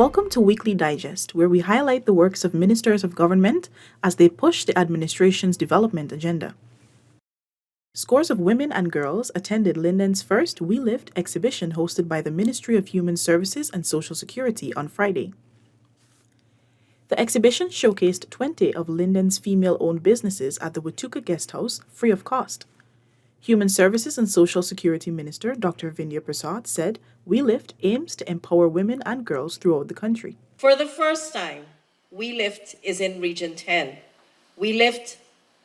Welcome to Weekly Digest, where we highlight the works of ministers of government as they push the administration's development agenda. Scores of women and girls attended Linden's first We Lift exhibition hosted by the Ministry of Human Services and Social Security on Friday. The exhibition showcased 20 of Linden's female-owned businesses at the Watuka Guest House free of cost. Human Services and Social Security Minister Dr. Vindhya Prasad said We Lift aims to empower women and girls throughout the country. For the first time, We Lift is in Region 10. We Lift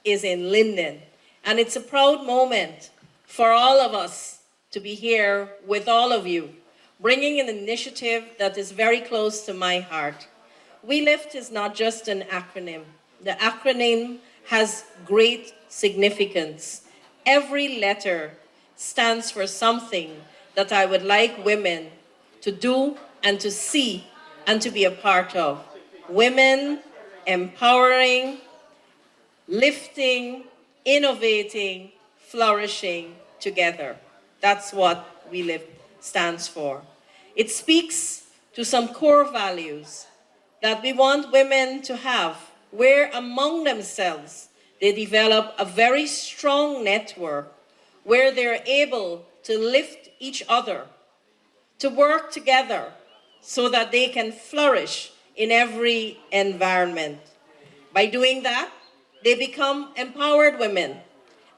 is in Linden. And it's a proud moment for all of us to be here with all of you, bringing an initiative that is very close to my heart. We Lift is not just an acronym. The acronym has great significance. Every letter stands for something that I would like women to do and to see and to be a part of. Women empowering, lifting, innovating, flourishing together. That's what We Lift stands for. It speaks to some core values that we want women to have, where among themselves they develop a very strong network where they're able to lift each other, to work together so that they can flourish in every environment. By doing that, they become empowered women,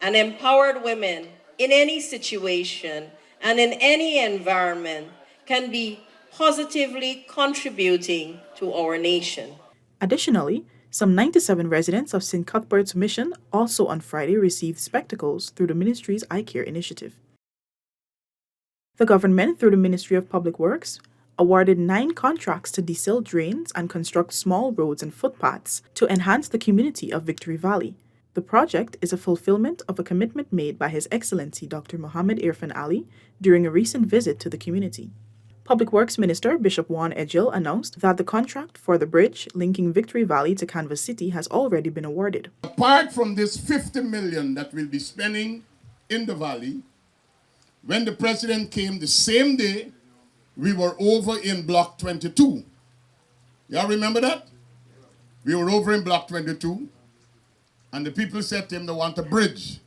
and empowered women in any situation and in any environment can be positively contributing to our nation. Additionally, some 97 residents of St. Cuthbert's Mission also on Friday received spectacles through the ministry's Eye Care initiative. The government, through the Ministry of Public Works, awarded 9 contracts to desill drains and construct small roads and footpaths to enhance the community of Victory Valley. The project is a fulfillment of a commitment made by His Excellency Dr. Mohammed Irfan Ali during a recent visit to the community. Public Works Minister Bishop Juan Edgil announced that the contract for the bridge linking Victory Valley to Canvas City has already been awarded. Apart from this $50 million that we'll be spending in the valley, when the president came the same day, we were over in Block 22. Y'all remember that? We were over in Block 22, and the people said to him they want a bridge.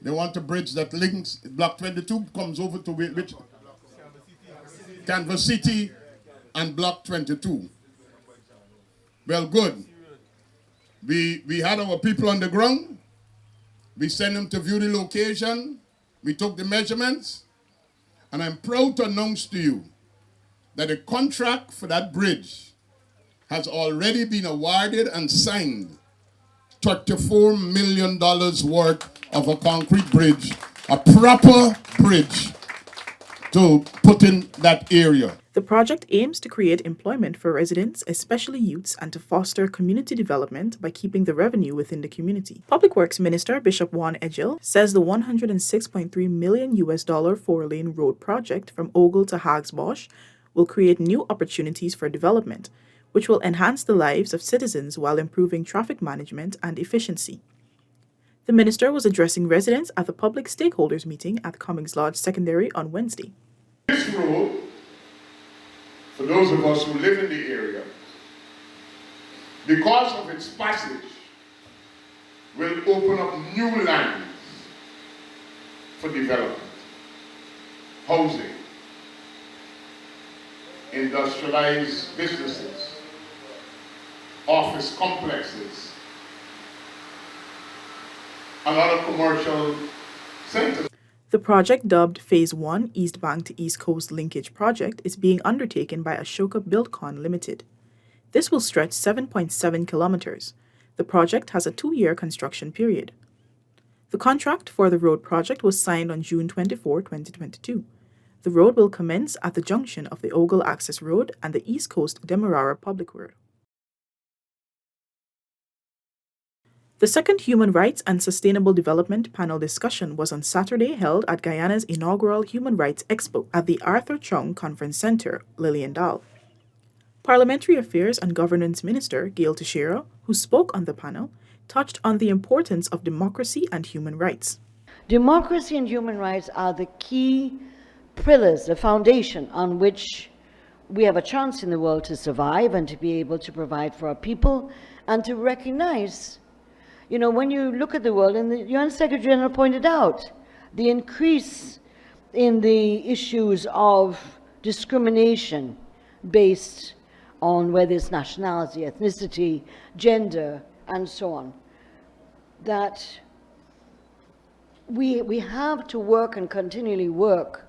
They want a bridge that links, Block 22 comes over to which? Canvas City and Block 22. Well, good. We had our people on the ground. We sent them to view the location. We took the measurements. And I'm proud to announce to you that the contract for that bridge has already been awarded and signed. $34 million worth of a concrete bridge, a proper bridge to put in that area. The project aims to create employment for residents, especially youths, and to foster community development by keeping the revenue within the community. Public Works Minister Bishop Juan Edgil says the $106.3 million four-lane road project from Ogle to Hagsbosch will create new opportunities for development, which will enhance the lives of citizens while improving traffic management and efficiency. The minister was addressing residents at the public stakeholders meeting at Cummings Lodge Secondary on Wednesday. This road, for those of us who live in the area, because of its passage, will open up new lands for development, housing, industrialized businesses, office complexes, and other commercial centers. The project, dubbed Phase 1 East Bank to East Coast Linkage Project, is being undertaken by Ashoka Buildcon Limited. This will stretch 7.7 kilometers. The project has a 2-year construction period. The contract for the road project was signed on June 24, 2022. The road will commence at the junction of the Ogle Access Road and the East Coast Demerara Public Road. The second Human Rights and Sustainable Development panel discussion was on Saturday held at Guyana's inaugural Human Rights Expo at the Arthur Chung Conference Center, Lilienthal. Parliamentary Affairs and Governance Minister Gail Teixeira, who spoke on the panel, touched on the importance of democracy and human rights. Democracy and human rights are the key pillars, the foundation on which we have a chance in the world to survive and to be able to provide for our people and to recognize, when you look at the world, and the UN Secretary General pointed out, the increase in the issues of discrimination based on whether it's nationality, ethnicity, gender, and so on, that we have to work and continually work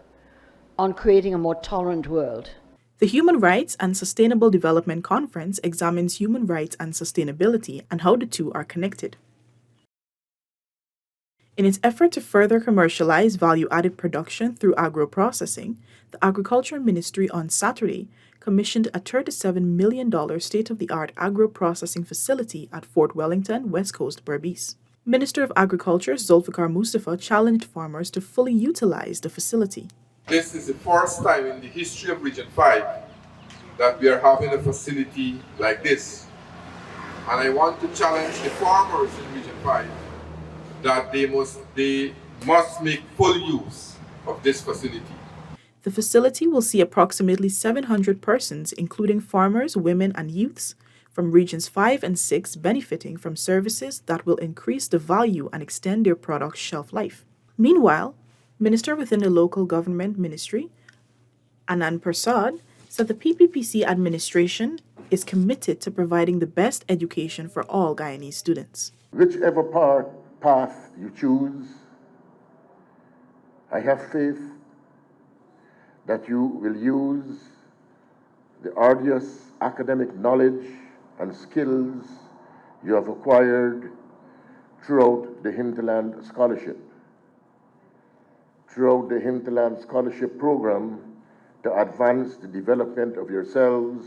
on creating a more tolerant world. The Human Rights and Sustainable Development Conference examines human rights and sustainability and how the two are connected. In its effort to further commercialize value-added production through agro-processing, the Agriculture Ministry on Saturday commissioned a $37 million state-of-the-art agro-processing facility at Fort Wellington, West Coast, Berbice. Minister of Agriculture Zulfikar Mustafa challenged farmers to fully utilize the facility. This is the first time in the history of Region 5 that we are having a facility like this. And I want to challenge the farmers in Region 5 that they must make full use of this facility. The facility will see approximately 700 persons, including farmers, women, and youths, from Regions 5 and 6 benefiting from services that will increase the value and extend their product's shelf life. Meanwhile, Minister within the Local Government Ministry, Anand Prasad, said the PPPC administration is committed to providing the best education for all Guyanese students. Whichever path you choose, I have faith that you will use the arduous academic knowledge and skills you have acquired throughout the Hinterland Scholarship. Throughout the Hinterland Scholarship Program to advance the development of yourselves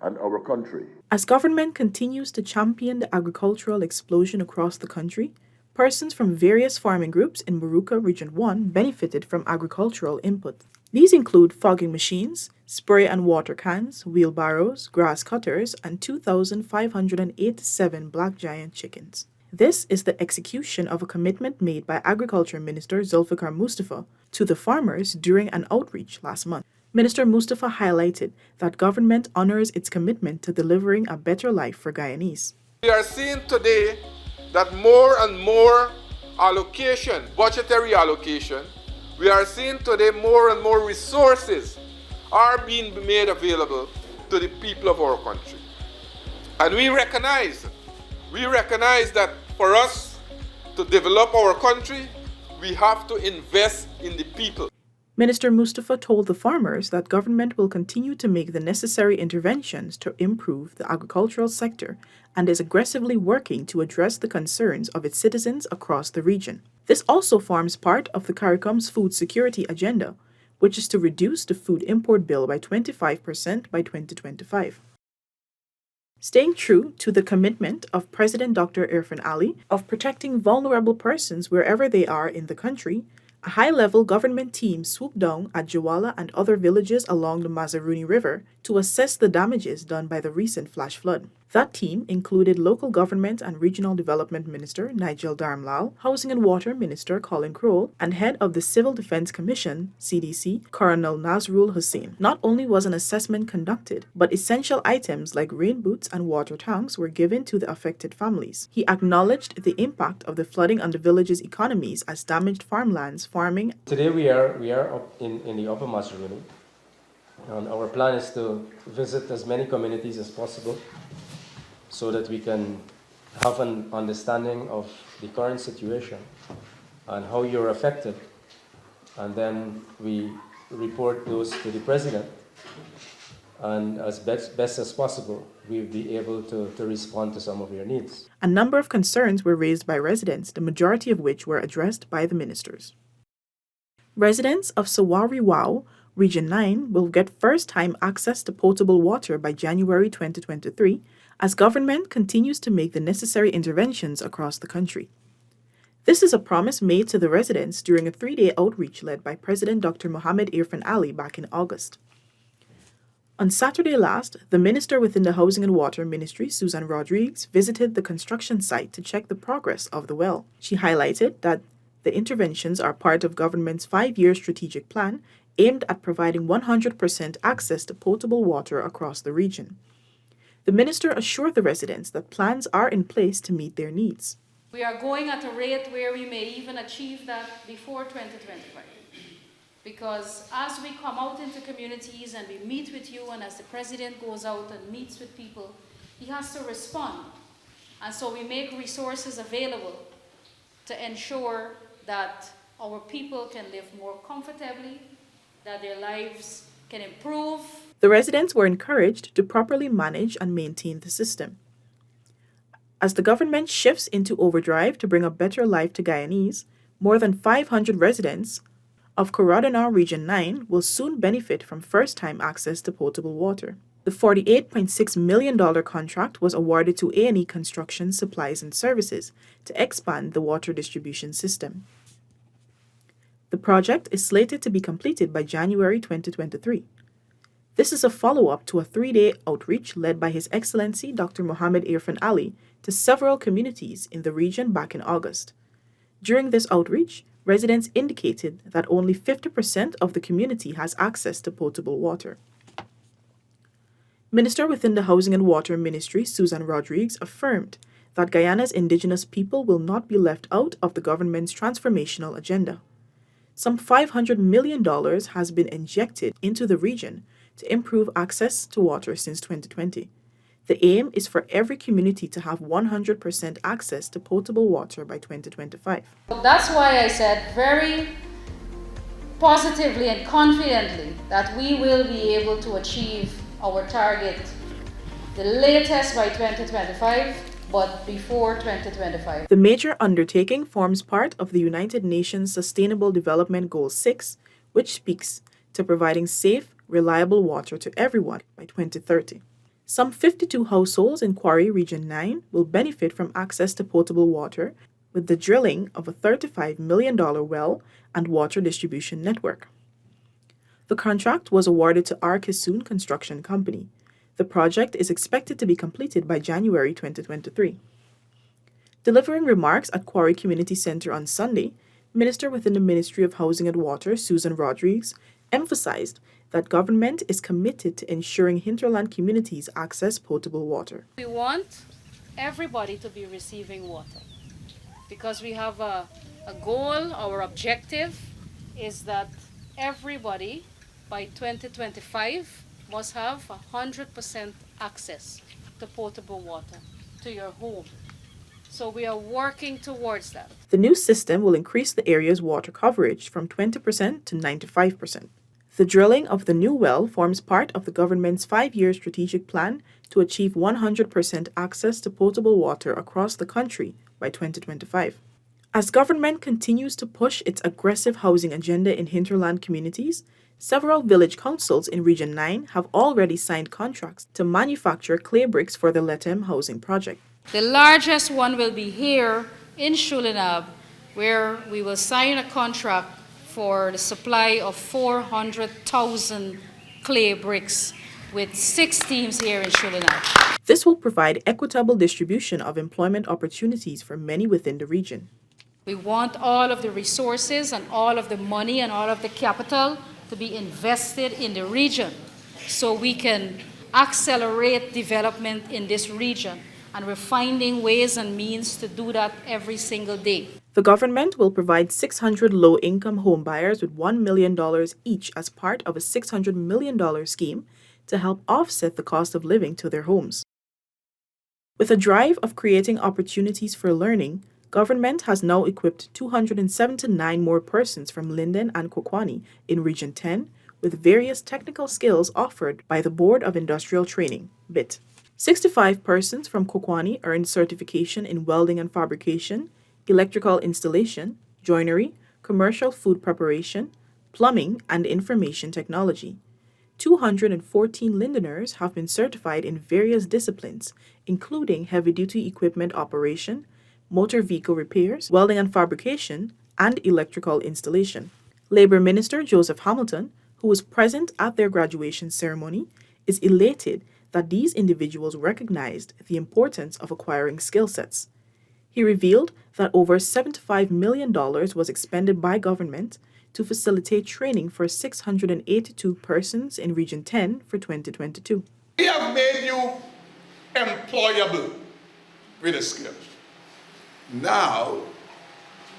and our country. As government continues to champion the agricultural explosion across the country, persons from various farming groups in Moruca Region 1 benefited from agricultural input. These include fogging machines, spray and water cans, wheelbarrows, grass cutters, and 2,587 black giant chickens. This is the execution of a commitment made by Agriculture Minister Zulfikar Mustafa to the farmers during an outreach last month. Minister Mustafa highlighted that government honors its commitment to delivering a better life for Guyanese. We are seeing today that more and more allocation, budgetary allocation, we are seeing today more and more resources are being made available to the people of our country. And we recognize that for us to develop our country, we have to invest in the people. Minister Mustafa told the farmers that government will continue to make the necessary interventions to improve the agricultural sector and is aggressively working to address the concerns of its citizens across the region. This also forms part of the CARICOM's food security agenda, which is to reduce the food import bill by 25% by 2025. Staying true to the commitment of President Dr. Irfan Ali of protecting vulnerable persons wherever they are in the country, a high-level government team swooped down at Jawala and other villages along the Mazaruni River to assess the damages done by the recent flash flood. That team included local government and regional development minister Nigel Darmlal, housing and water minister Colin Crowell, and head of the Civil Defense Commission, CDC, Colonel Nazrul Hussain. Not only was an assessment conducted, but essential items like rain boots and water tanks were given to the affected families. He acknowledged the impact of the flooding on the village's economies as damaged farmlands, farming. Today we are up in the upper Mazaruni, and our plan is to visit as many communities as possible so that we can have an understanding of the current situation and how you're affected. And then we report those to the president. And as best as possible, we'll be able to respond to some of your needs. A number of concerns were raised by residents, the majority of which were addressed by the ministers. Residents of Sawari Wau, Region 9, will get first-time access to potable water by January 2023, as government continues to make the necessary interventions across the country. This is a promise made to the residents during a 3-day outreach led by President Dr. Mohamed Irfan Ali back in August. On Saturday last, the minister within the Housing and Water Ministry, Susan Rodriguez, visited the construction site to check the progress of the well. She highlighted that the interventions are part of government's 5-year strategic plan aimed at providing 100% access to potable water across the region. The minister assured the residents that plans are in place to meet their needs. We are going at a rate where we may even achieve that before 2025. Because as we come out into communities and we meet with you, and as the president goes out and meets with people, he has to respond. And so we make resources available to ensure that our people can live more comfortably, that their lives can improve. The residents were encouraged to properly manage and maintain the system. As the government shifts into overdrive to bring a better life to Guyanese, more than 500 residents of Coradona Region 9 will soon benefit from first-time access to potable water. The $48.6 million contract was awarded to A&E Construction Supplies and Services to expand the water distribution system. The project is slated to be completed by January 2023. This is a follow-up to a 3-day outreach led by His Excellency Dr. Mohammed Irfan Ali to several communities in the region back in August. During this outreach, residents indicated that only 50% of the community has access to potable water. Minister within the Housing and Water Ministry, Susan Rodriguez, affirmed that Guyana's indigenous people will not be left out of the government's transformational agenda. Some $500 million has been injected into the region to improve access to water since 2020. The aim is for every community to have 100% access to potable water by 2025. That's why I said very positively and confidently that we will be able to achieve our target, the latest by 2025, but before 2025. The major undertaking forms part of the United Nations Sustainable Development Goal 6, which speaks to providing safe, reliable water to everyone by 2030. Some 52 households in Quarry Region 9 will benefit from access to potable water with the drilling of a $35 million well and water distribution network. The contract was awarded to R. Kisoon Construction Company. The project is expected to be completed by January 2023. Delivering remarks at Quarry Community Center on Sunday, Minister within the Ministry of Housing and Water, Susan Rodriguez, emphasized that government is committed to ensuring hinterland communities access potable water. We want everybody to be receiving water because we have a goal. Our objective is that everybody by 2025 must have 100% access to potable water to your home. So we are working towards that. The new system will increase the area's water coverage from 20% to 95%. The drilling of the new well forms part of the government's 5-year strategic plan to achieve 100% access to potable water across the country by 2025. As government continues to push its aggressive housing agenda in hinterland communities, several village councils in Region 9 have already signed contracts to manufacture clay bricks for the Letem housing project. The largest one will be here in Shulinab, where we will sign a contract for the supply of 400,000 clay bricks with 6 teams here in Shulinab. This will provide equitable distribution of employment opportunities for many within the region. We want all of the resources and all of the money and all of the capital to be invested in the region so we can accelerate development in this region. And we're finding ways and means to do that every single day. The government will provide 600 low-income home buyers with $1 million each as part of a $600 million scheme to help offset the cost of living to their homes. With a drive of creating opportunities for learning, government has now equipped 279 more persons from Linden and Kokwani in Region 10 with various technical skills offered by the Board of Industrial Training, BIT. 65 persons from Kokwani earned certification in welding and fabrication, electrical installation, joinery, commercial food preparation, plumbing, and information technology. 214 Lindeners have been certified in various disciplines, including heavy-duty equipment operation, motor vehicle repairs, welding and fabrication, and electrical installation. Labor Minister Joseph Hamilton, who was present at their graduation ceremony, is elated that these individuals recognized the importance of acquiring skill sets. He revealed that over $75 million was expended by government to facilitate training for 682 persons in Region 10 for 2022. We have made you employable with a skill. Now,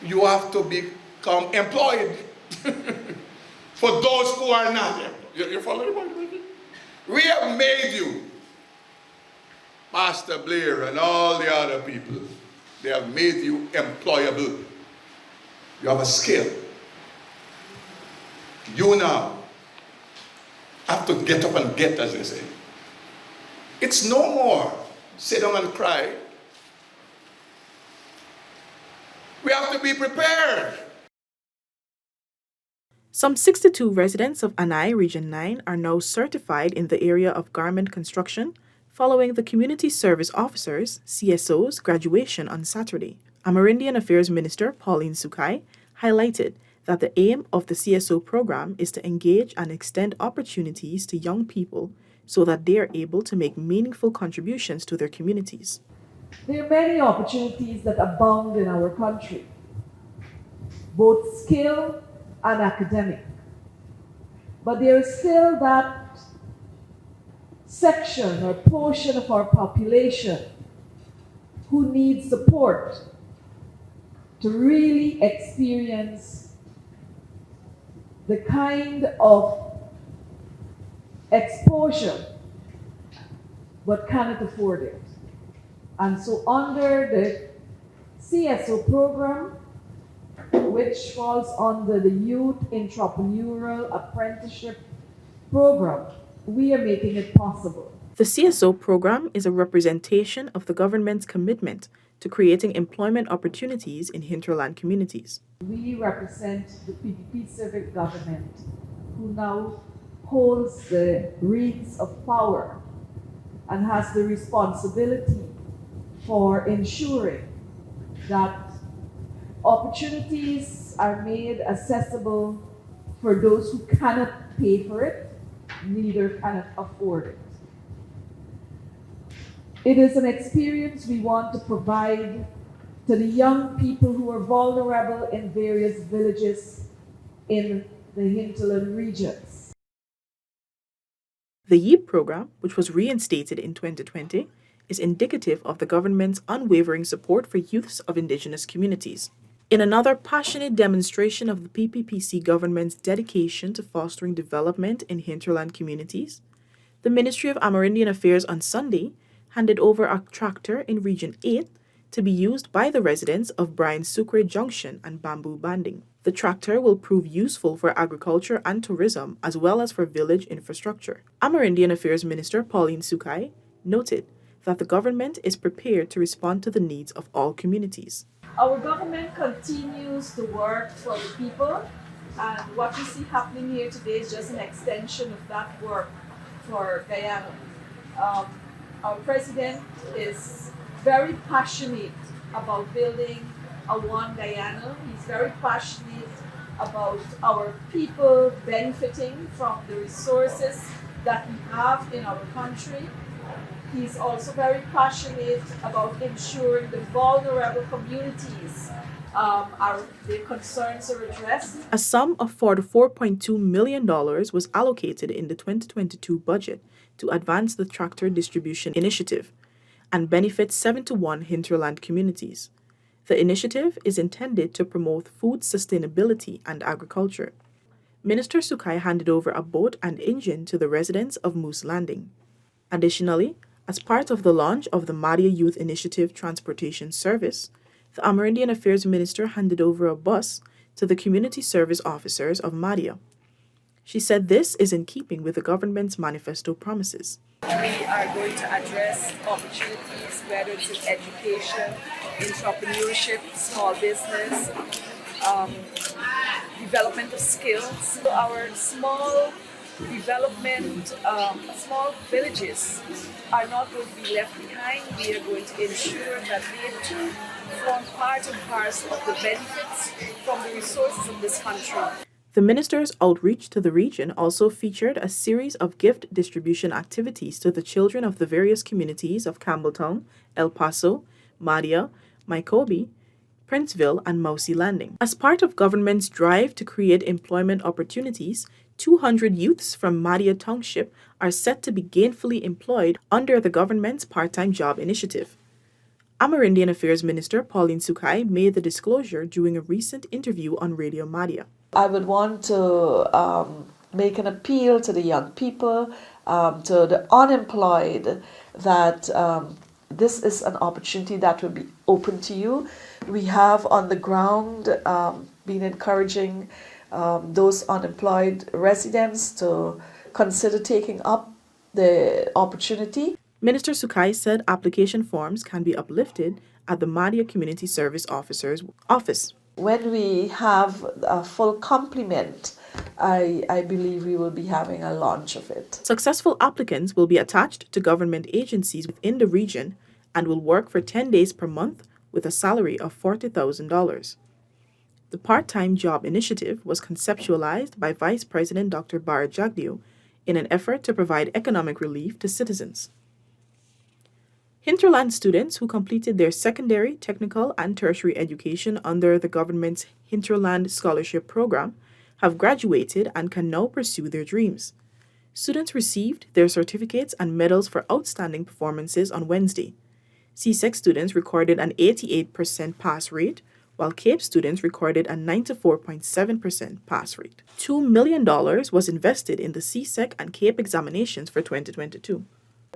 you have to become employed for those who are not employed. You follow me? We have made you, Pastor Blair and all the other people, they have made you employable. You have a skill. You now have to get up and get, as they say. It's no more sit down and cry. We have to be prepared. Some 62 residents of Anai Region 9 are now certified in the area of garment construction following the Community Service Officers, CSOs, graduation on Saturday. Amerindian Affairs Minister Pauline Sukai highlighted that the aim of the CSO program is to engage and extend opportunities to young people so that they are able to make meaningful contributions to their communities. There are many opportunities that abound in our country, both skill and academic. But there is still that section or portion of our population who needs support to really experience the kind of exposure but cannot afford it. And so under the CSO program, which falls under the Youth Entrepreneurial Apprenticeship Program, we are making it possible. The CSO program is a representation of the government's commitment to creating employment opportunities in hinterland communities. We represent the PPP civic government, who now holds the reins of power and has the responsibility for ensuring that opportunities are made accessible for those who cannot pay for it, neither cannot afford it. It is an experience we want to provide to the young people who are vulnerable in various villages in the hinterland regions. The YEEP program, which was reinstated in 2020, is indicative of the government's unwavering support for youths of indigenous communities. In another passionate demonstration of the PPPC government's dedication to fostering development in hinterland communities, the Ministry of Amerindian Affairs on Sunday handed over a tractor in Region 8 to be used by the residents of Bryan Sucre Junction and Bamboo Banding. The tractor will prove useful for agriculture and tourism as well as for village infrastructure. Amerindian Affairs Minister Pauline Sukai noted that the government is prepared to respond to the needs of all communities. Our government continues to work for the people, and what we see happening here today is just an extension of that work for Guyana. Our president is very passionate about building a One Guyana. He's very passionate about our people benefiting from the resources that we have in our country. He's also very passionate about ensuring the vulnerable communities, their concerns are addressed. A sum of $44.2 million was allocated in the 2022 budget to advance the tractor distribution initiative and benefit 71 hinterland communities. The initiative is intended to promote food sustainability and agriculture. Minister Sukai handed over a boat and engine to the residents of Moose Landing. Additionally, as part of the launch of the Madia Youth Initiative Transportation Service, the Amerindian Affairs Minister handed over a bus to the community service officers of Madia. She said this is in keeping with the government's manifesto promises. We are going to address opportunities, whether it's in education, entrepreneurship, small business, development of skills. Our small development, small villages are not going to be left behind. We are going to ensure that they too form part and parcel of the benefits from the resources of this country. The minister's outreach to the region also featured a series of gift distribution activities to the children of the various communities of Campbelltown, El Paso, Madia, Mycobi, Princeville, and Mousy Landing. As part of government's drive to create employment opportunities, 200 youths from Madia Township are set to be gainfully employed under the government's part-time job initiative. Amerindian Affairs Minister Pauline Sukai made the disclosure during a recent interview on Radio Madia. I would want to make an appeal to the young people, to the unemployed, that this is an opportunity that will be open to you. We have on the ground been encouraging those unemployed residents to consider taking up the opportunity. Minister Sukai said application forms can be uplifted at the Madia Community Service Officer's office. When we have a full complement, I believe we will be having a launch of it. Successful applicants will be attached to government agencies within the region and will work for 10 days per month with a salary of $40,000. The part-time job initiative was conceptualized by Vice President Dr. Bharat Jagdeo in an effort to provide economic relief to citizens. Hinterland students who completed their secondary, technical, and tertiary education under the government's Hinterland Scholarship Program have graduated and can now pursue their dreams. Students received their certificates and medals for outstanding performances on Wednesday. CSEC students recorded an 88% pass rate, while CAPE students recorded a 94.7% pass rate. $2 million was invested in the CSEC and CAPE examinations for 2022.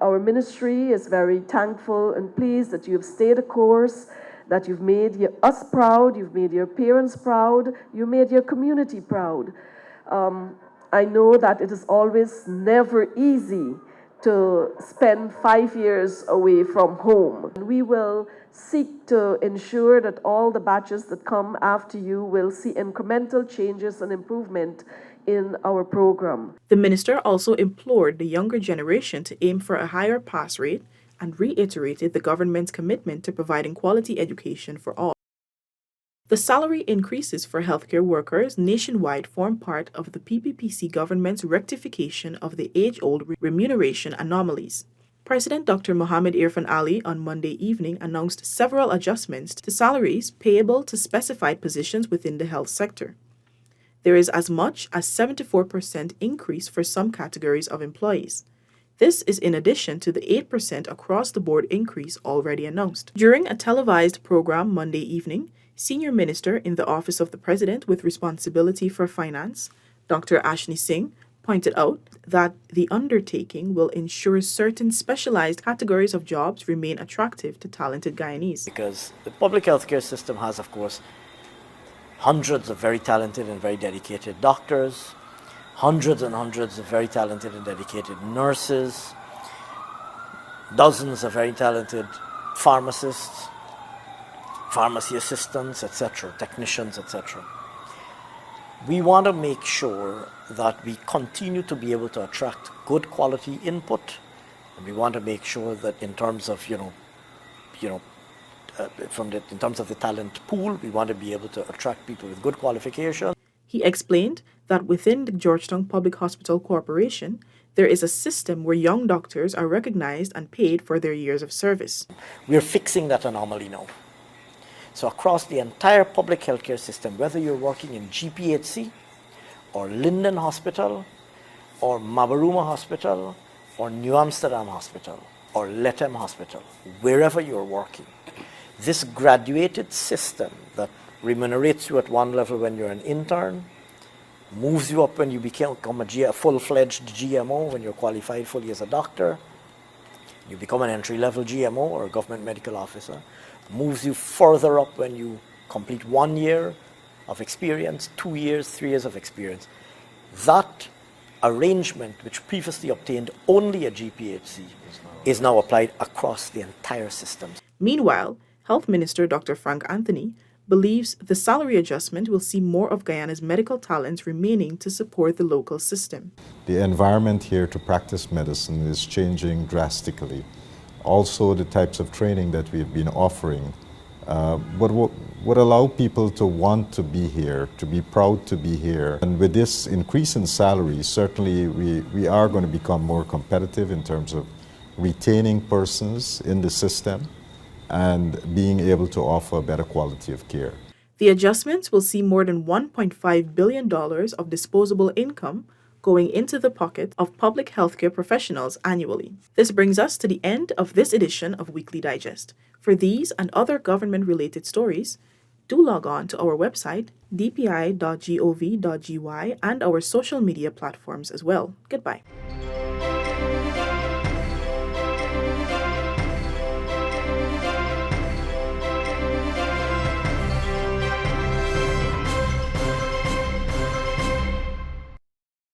Our ministry is very thankful and pleased that you've stayed the course, that you've made us proud, you've made your parents proud, you made your community proud. I know that it is always never easy to spend 5 years away from home. We will seek to ensure that all the batches that come after you will see incremental changes and improvement in our program. The minister also implored the younger generation to aim for a higher pass rate and reiterated the government's commitment to providing quality education for all. The salary increases for healthcare workers nationwide form part of the PPPC government's rectification of the age-old remuneration anomalies. President Dr. Mohammed Irfan Ali on Monday evening announced several adjustments to salaries payable to specified positions within the health sector. There is as much as 74% increase for some categories of employees. This is in addition to the 8% across-the-board increase already announced. During a televised program Monday evening, Senior Minister in the Office of the President with responsibility for finance, Dr. Ashni Singh, pointed out that the undertaking will ensure certain specialized categories of jobs remain attractive to talented Guyanese. Because the public healthcare system has, of course, hundreds of very talented and very dedicated doctors, hundreds and hundreds of very talented and dedicated nurses, dozens of very talented pharmacists, pharmacy assistants, etc., technicians, etc. We want to make sure that we continue to be able to attract good quality input, and we want to make sure that in terms of, in terms of the talent pool, we want to be able to attract people with good qualifications. He explained that within the Georgetown Public Hospital Corporation, there is a system where young doctors are recognized and paid for their years of service. We're fixing that anomaly now. So across the entire public healthcare system, whether you're working in GPHC, or Linden Hospital, or Mabaruma Hospital, or New Amsterdam Hospital, or Lethem Hospital, wherever you're working, this graduated system that remunerates you at one level when you're an intern, moves you up when you become a full-fledged GMO, when you're qualified fully as a doctor, you become an entry-level GMO or a government medical officer, moves you further up when you complete 1 year of experience, 2 years, 3 years of experience. That arrangement, which previously obtained only a GPHC, is now applied across the entire system. Meanwhile, Health Minister Dr. Frank Anthony believes the salary adjustment will see more of Guyana's medical talents remaining to support the local system. The environment here to practice medicine is changing drastically. Also, the types of training that we've been offering would allow people to want to be here, to be proud to be here. And with this increase in salaries, certainly we are going to become more competitive in terms of retaining persons in the system. and being able to offer a better quality of care. The adjustments will see more than $1.5 billion of disposable income going into the pocket of public healthcare professionals annually. This brings us to the end of this edition of Weekly Digest. For these and other government-related stories, do log on to our website, dpi.gov.gy, and our social media platforms as well. Goodbye.